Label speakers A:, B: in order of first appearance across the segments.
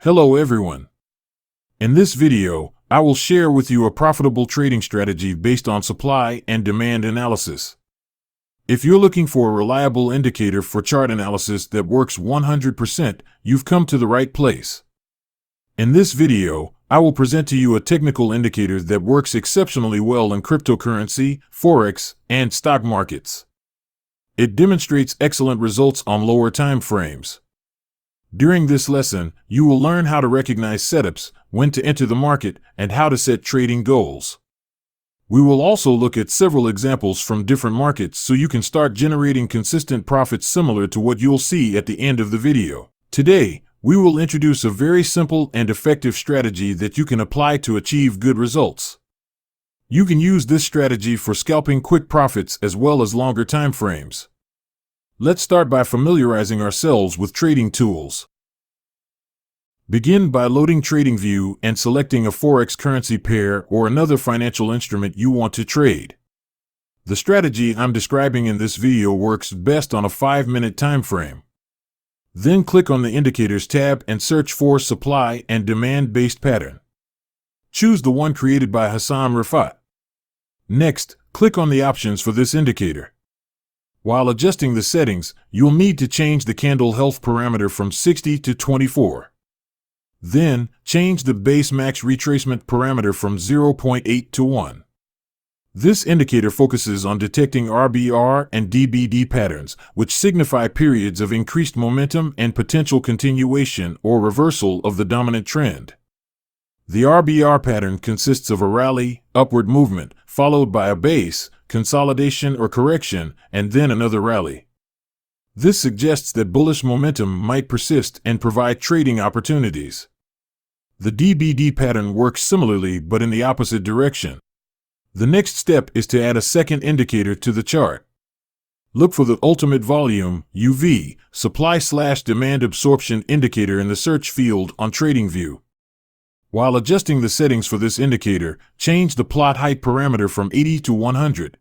A: Hello everyone. In this video, I will share with you a profitable trading strategy based on supply and demand analysis. If you're looking for a reliable indicator for chart analysis that works 100%, you've come to the right place. In this video, I will present to you a technical indicator that works exceptionally well in cryptocurrency, Forex, and stock markets. It demonstrates excellent results on lower time frames. During this lesson, you will learn how to recognize setups, when to enter the market, and how to set trading goals. We will also look at several examples from different markets so you can start generating consistent profits similar to what you'll see at the end of the video. Today, we will introduce a very simple and effective strategy that you can apply to achieve good results. You can use this strategy for scalping quick profits as well as longer time frames. Let's start by familiarizing ourselves with trading tools. Begin by loading TradingView and selecting a Forex currency pair or another financial instrument you want to trade. The strategy I'm describing in this video works best on a 5-minute time frame. Then click on the Indicators tab and search for Supply and Demand-Based Pattern. Choose the one created by Hassan Rafat. Next, click on the options for this indicator. While adjusting the settings, you'll need to change the candle health parameter from 60 to 24. Then, change the base max retracement parameter from 0.8 to 1. This indicator focuses on detecting RBR and DBD patterns, which signify periods of increased momentum and potential continuation or reversal of the dominant trend. The RBR pattern consists of a rally, upward movement, followed by a base, consolidation or correction, and then another rally. This suggests that bullish momentum might persist and provide trading opportunities. The DBD pattern works similarly but in the opposite direction. The next step is to add a second indicator to the chart. Look for the Ultimate Volume, UV, Supply/Demand Absorption indicator in the search field on TradingView. While adjusting the settings for this indicator, change the plot height parameter from 80 to 100.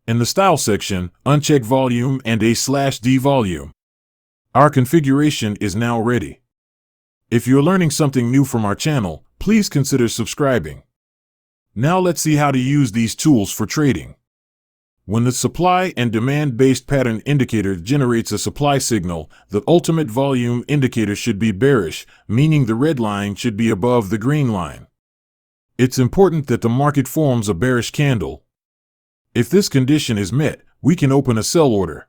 A: In the Style section, uncheck Volume and A/D Volume. Our configuration is now ready. If you're learning something new from our channel, please consider subscribing. Now let's see how to use these tools for trading. When the supply and demand-based pattern indicator generates a supply signal, the ultimate volume indicator should be bearish, meaning the red line should be above the green line. It's important that the market forms a bearish candle. If this condition is met, we can open a sell order.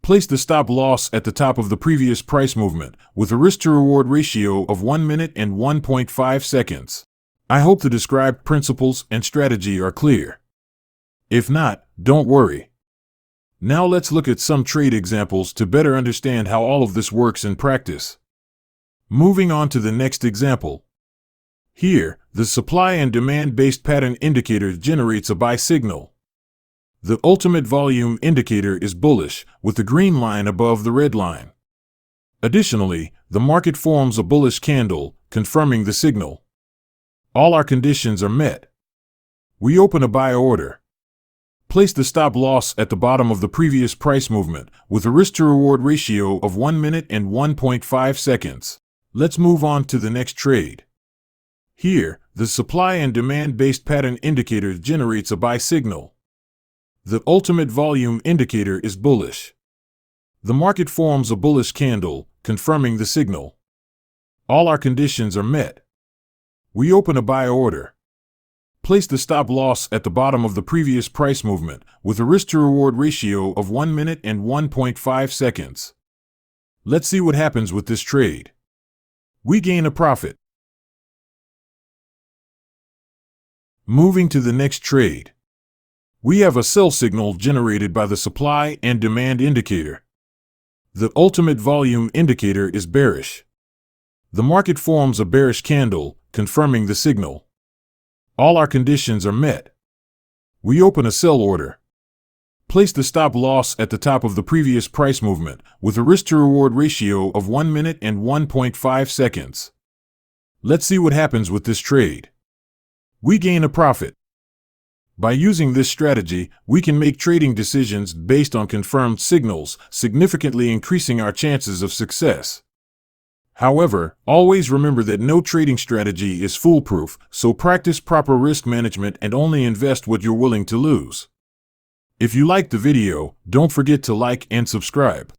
A: Place the stop loss at the top of the previous price movement, with a risk-to-reward ratio of 1 minute and 1.5 seconds. I hope the described principles and strategy are clear. If not, don't worry. Now let's look at some trade examples to better understand how all of this works in practice. Moving on to the next example. Here, the supply and demand-based pattern indicator generates a buy signal. The ultimate volume indicator is bullish, with the green line above the red line. Additionally, the market forms a bullish candle, confirming the signal. All our conditions are met. We open a buy order. Place the stop loss at the bottom of the previous price movement, with a risk-to-reward ratio of 1 minute and 1.5 seconds. Let's move on to the next trade. Here, the supply and demand-based pattern indicator generates a buy signal. The ultimate volume indicator is bullish. The market forms a bullish candle, confirming the signal. All our conditions are met. We open a buy order. Place the stop loss at the bottom of the previous price movement, with a risk-to-reward ratio of 1 minute and 1.5 seconds. Let's see what happens with this trade. We gain a profit. Moving to the next trade. We have a sell signal generated by the supply and demand indicator. The ultimate volume indicator is bearish. The market forms a bearish candle, confirming the signal. All our conditions are met. We open a sell order. Place the stop loss at the top of the previous price movement, with a risk-to-reward ratio of 1 minute and 1.5 seconds. Let's see what happens with this trade. We gain a profit. By using this strategy, we can make trading decisions based on confirmed signals, significantly increasing our chances of success. However, always remember that no trading strategy is foolproof, so practice proper risk management and only invest what you're willing to lose. If you liked the video, don't forget to like and subscribe.